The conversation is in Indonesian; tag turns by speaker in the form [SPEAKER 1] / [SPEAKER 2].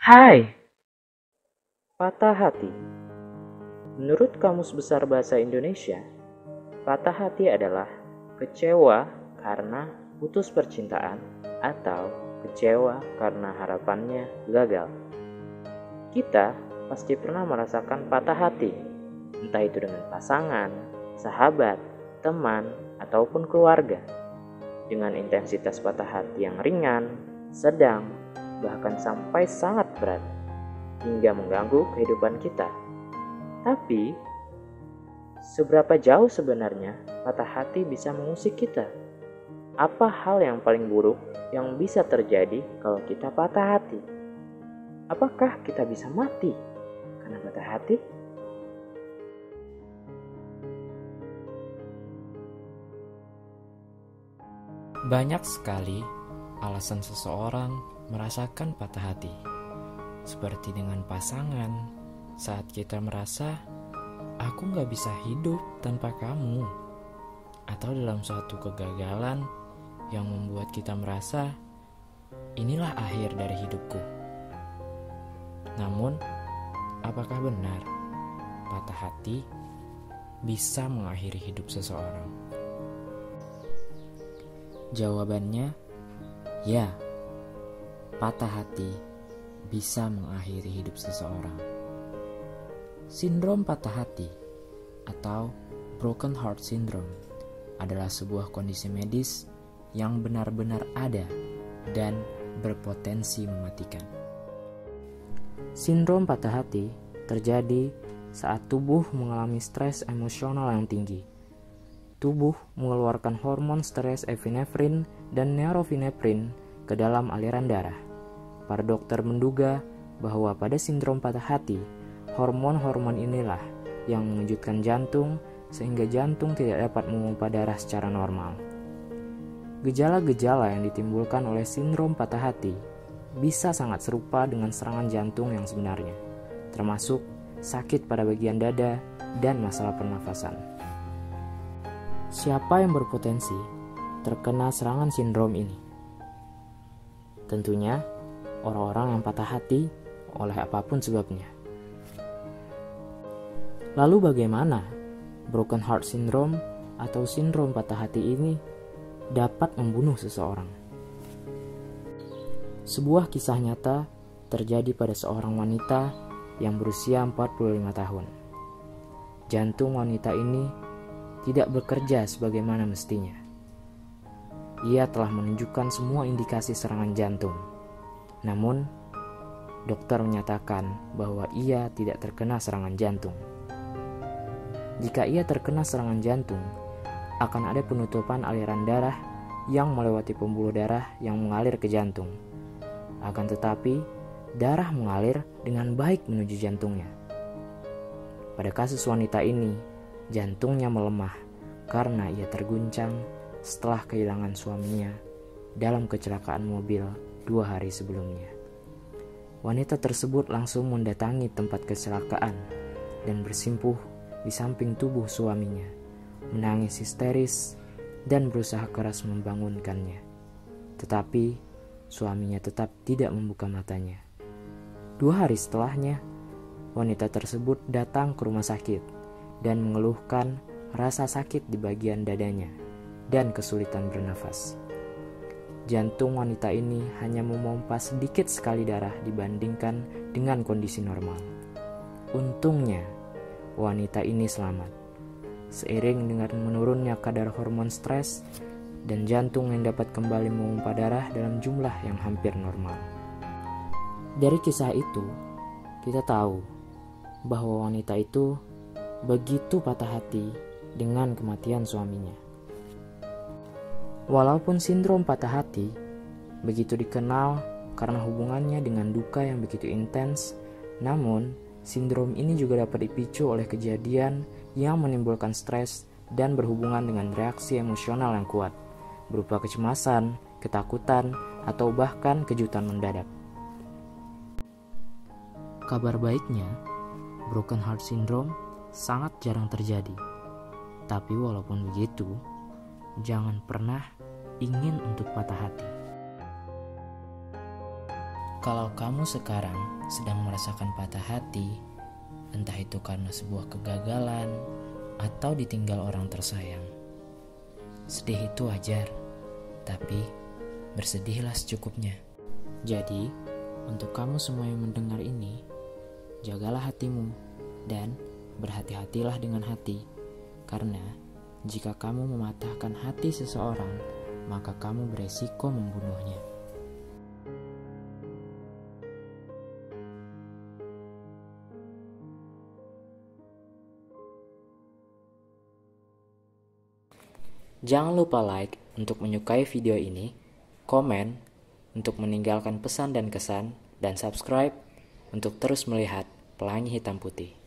[SPEAKER 1] Hai, patah hati. Menurut Kamus Besar Bahasa Indonesia, patah hati adalah kecewa karena putus percintaan atau kecewa karena harapannya gagal. Kita pasti pernah merasakan patah hati, entah itu dengan pasangan, sahabat, teman, ataupun keluarga. Dengan intensitas patah hati yang ringan, sedang, bahkan sampai sangat berat, hingga mengganggu kehidupan kita. Tapi, seberapa jauh sebenarnya patah hati bisa mengusik kita? Apa hal yang paling buruk yang bisa terjadi kalau kita patah hati? Apakah kita bisa mati karena patah hati?
[SPEAKER 2] Banyak sekali alasan seseorang merasakan patah hati. Seperti dengan pasangan, saat kita merasa, aku gak bisa hidup tanpa kamu. Atau dalam suatu kegagalan yang membuat kita merasa, inilah akhir dari hidupku. Namun, apakah benar patah hati bisa mengakhiri hidup seseorang? Jawabannya, ya, patah hati bisa mengakhiri hidup seseorang. Sindrom patah hati atau broken heart syndrome adalah sebuah kondisi medis yang benar-benar ada dan berpotensi mematikan. Sindrom patah hati terjadi saat tubuh mengalami stres emosional yang tinggi. Tubuh mengeluarkan hormon stres epinefrin dan norepinefrin ke dalam aliran darah. Para dokter menduga bahwa pada sindrom patah hati, hormon-hormon inilah yang mengejutkan jantung sehingga jantung tidak dapat memompa darah secara normal. Gejala-gejala yang ditimbulkan oleh sindrom patah hati bisa sangat serupa dengan serangan jantung yang sebenarnya, termasuk sakit pada bagian dada dan masalah pernafasan. Siapa yang berpotensi terkena serangan sindrom ini? Tentunya orang-orang yang patah hati oleh apapun sebabnya. Lalu bagaimana broken heart syndrome atau sindrom patah hati ini dapat membunuh seseorang? Sebuah kisah nyata terjadi pada seorang wanita yang berusia 45 tahun. Jantung wanita ini tidak bekerja sebagaimana mestinya. Ia telah menunjukkan semua indikasi serangan jantung. Namun, dokter menyatakan bahwa ia tidak terkena serangan jantung. Jika ia terkena serangan jantung, akan ada penutupan aliran darah yang melewati pembuluh darah yang mengalir ke jantung. Akan tetapi, darah mengalir dengan baik menuju jantungnya. Pada kasus wanita ini, jantungnya melemah karena ia terguncang setelah kehilangan suaminya dalam kecelakaan mobil 2 hari sebelumnya. Wanita tersebut langsung mendatangi tempat kecelakaan dan bersimpuh di samping tubuh suaminya, menangis histeris dan berusaha keras membangunkannya. Tetapi suaminya tetap tidak membuka matanya. 2 hari setelahnya, wanita tersebut datang ke rumah sakit dan mengeluhkan rasa sakit di bagian dadanya dan kesulitan bernafas. Jantung wanita ini hanya memompa sedikit sekali darah dibandingkan dengan kondisi normal. Untungnya, wanita ini selamat. Seiring dengan menurunnya kadar hormon stres dan jantung yang dapat kembali memompa darah dalam jumlah yang hampir normal. Dari kisah itu, kita tahu bahwa wanita itu begitu patah hati dengan kematian suaminya. Walaupun sindrom patah hati begitu dikenal karena hubungannya dengan duka yang begitu intens, namun sindrom ini juga dapat dipicu oleh kejadian yang menimbulkan stres dan berhubungan dengan reaksi emosional yang kuat, berupa kecemasan, ketakutan, atau bahkan kejutan mendadak. Kabar baiknya, broken heart syndrome sangat jarang terjadi. Tapi walaupun begitu, jangan pernah ingin untuk patah hati. Kalau kamu sekarang sedang merasakan patah hati, entah itu karena sebuah kegagalan atau ditinggal orang tersayang, sedih itu wajar, tapi bersedihlah secukupnya. Jadi, untuk kamu semua yang mendengar ini, jagalah hatimu dan berhati-hatilah dengan hati. Karena jika kamu mematahkan hati seseorang, maka kamu beresiko membunuhnya. Jangan lupa like untuk menyukai video ini, komen untuk meninggalkan pesan dan kesan, dan subscribe untuk terus melihat Pelangi Hitam Putih.